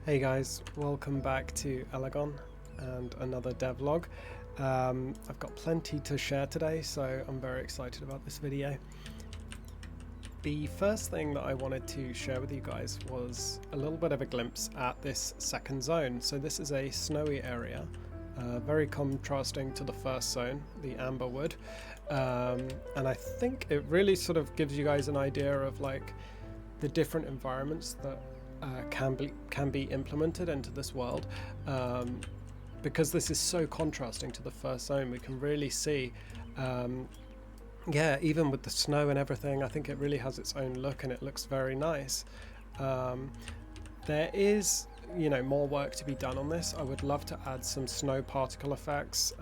Hey guys, welcome back to Elegon and another devlog. I've got plenty to share today, so I'm very excited about this video. The first thing that I wanted to share with you guys was a little bit of a glimpse at this second zone. So this is a snowy area, very contrasting to the first zone, the amber wood. And I think it really sort of gives you guys an idea of like the different environments that can be implemented into this world, because this is so contrasting to the first zone. We can really see, yeah, even with the snow and everything, I think it really has its own look and it looks very nice. There is, more work to be done on this. I would love to add some snow particle effects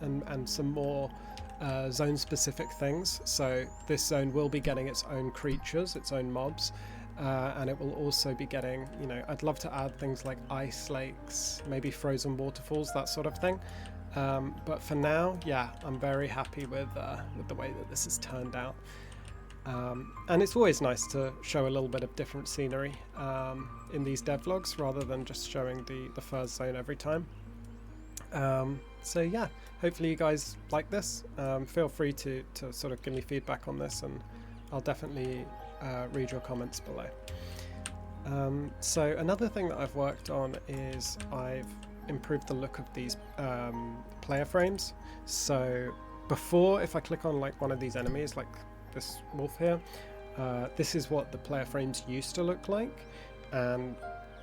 and some more zone specific things. So this zone will be getting its own creatures, its own mobs. And it will also be getting, I'd love to add things like ice lakes, maybe frozen waterfalls, that sort of thing. But for now, yeah, I'm very happy with the way that this has turned out. And it's always nice to show a little bit of different scenery in these devlogs rather than just showing the first zone every time. So yeah, hopefully you guys like this. Feel free to sort of give me feedback on this, and I'll definitely read your comments below. So another thing that I've worked on is I've improved the look of these player frames. So before, if I click on like one of these enemies, like this wolf here, this is what the player frames used to look like, and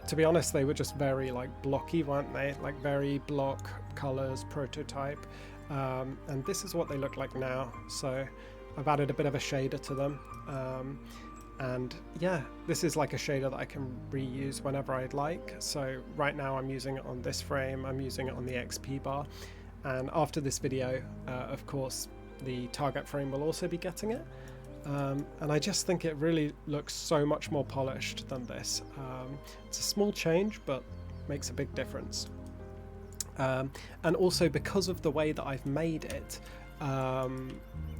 to be honest, they were just very like blocky, weren't they? Like very block colors, prototype, and this is what they look like now. So I've added a bit of a shader to them, and yeah, this is like a shader that I can reuse whenever I'd like. So right now I'm using it on this frame, I'm using it on the XP bar, and after this video, of course, the target frame will also be getting it. And I just think it really looks so much more polished than this. It's a small change, but makes a big difference. And also because of the way that I've made it,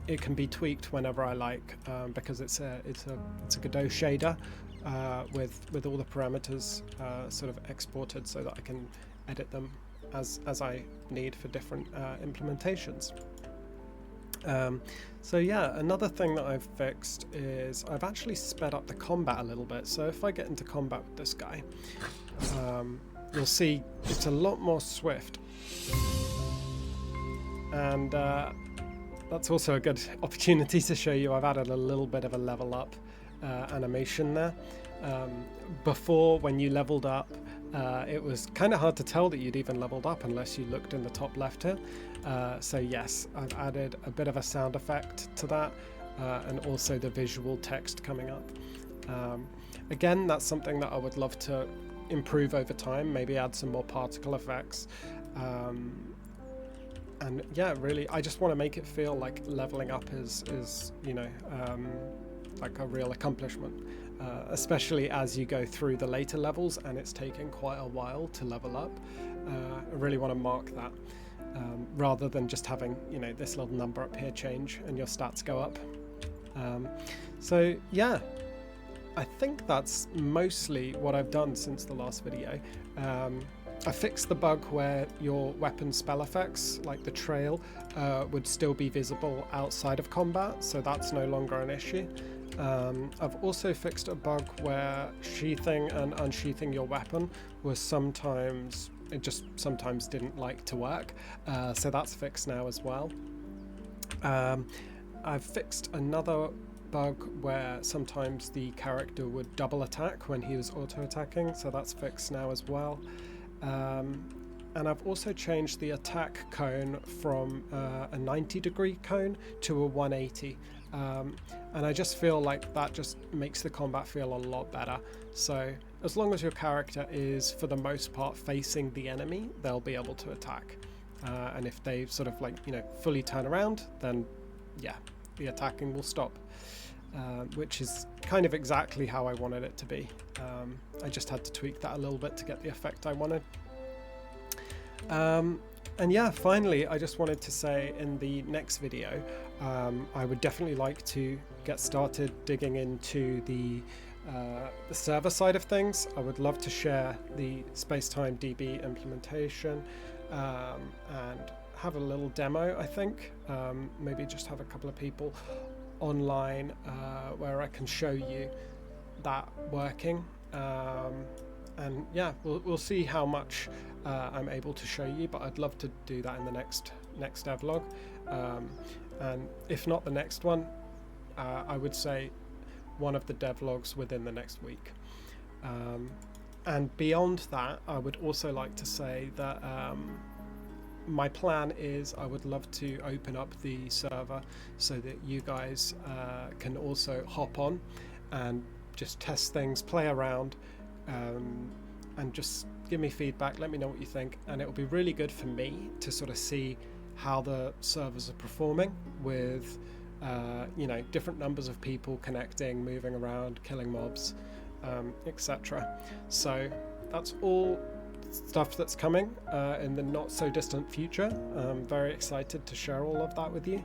it can be tweaked whenever I like, because it's a Godot shader with all the parameters sort of exported so that I can edit them as I need for different implementations. So yeah, another thing that I've fixed is I've actually sped up the combat a little bit. So if I get into combat with this guy, you'll see it's a lot more swift, and that's also a good opportunity to show you I've added a little bit of a level up animation there. Before, when you leveled up, it was kind of hard to tell that you'd even leveled up unless you looked in the top left here. So yes, I've added a bit of a sound effect to that, and also the visual text coming up. Again, that's something that I would love to improve over time, maybe add some more particle effects. And yeah, really, I just want to make it feel like leveling up is like a real accomplishment, especially as you go through the later levels and it's taking quite a while to level up. I really want to mark that, rather than just having, this little number up here change and your stats go up. So yeah, I think that's mostly what I've done since the last video. I fixed the bug where your weapon spell effects, like the trail, would still be visible outside of combat, so that's no longer an issue. I've also fixed a bug where sheathing and unsheathing your weapon was sometimes didn't like to work, so that's fixed now as well. I've fixed another bug where sometimes the character would double attack when he was auto-attacking, so that's fixed now as well. And I've also changed the attack cone from a 90-degree cone to a 180, and I just feel like that just makes the combat feel a lot better. So as long as your character is for the most part facing the enemy, they'll be able to attack, and if they sort of fully turn around, then yeah, the attacking will stop, which is kind of exactly how I wanted it to be. I just had to tweak that a little bit to get the effect I wanted. And yeah, finally, I just wanted to say in the next video, I would definitely like to get started digging into the the server side of things, I would love to share the Spacetime DB implementation and have a little demo, I think. Maybe just have a couple of people online where I can show you that working. And yeah, we'll see how much I'm able to show you, but I'd love to do that in the next devlog. And if not the next one, I would say one of the devlogs within the next week. And beyond that, I would also like to say that my plan is I would love to open up the server so that you guys can also hop on and just test things, play around, and just give me feedback, let me know what you think. And it will be really good for me to sort of see how the servers are performing with different numbers of people connecting, moving around, killing mobs, etc. So that's all stuff that's coming in the not so distant future. I'm very excited to share all of that with you.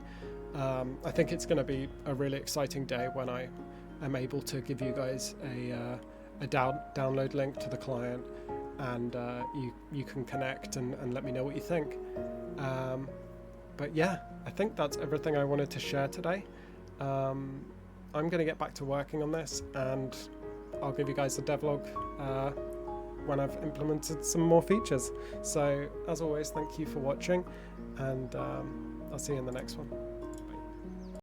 I think it's going to be a really exciting day when I am able to give you guys a download link to the client, and you can connect and let me know what you think. But yeah, I think that's everything I wanted to share today. I'm going to get back to working on this, and I'll give you guys the devlog when I've implemented some more features. So as always, thank you for watching, and I'll see you in the next one.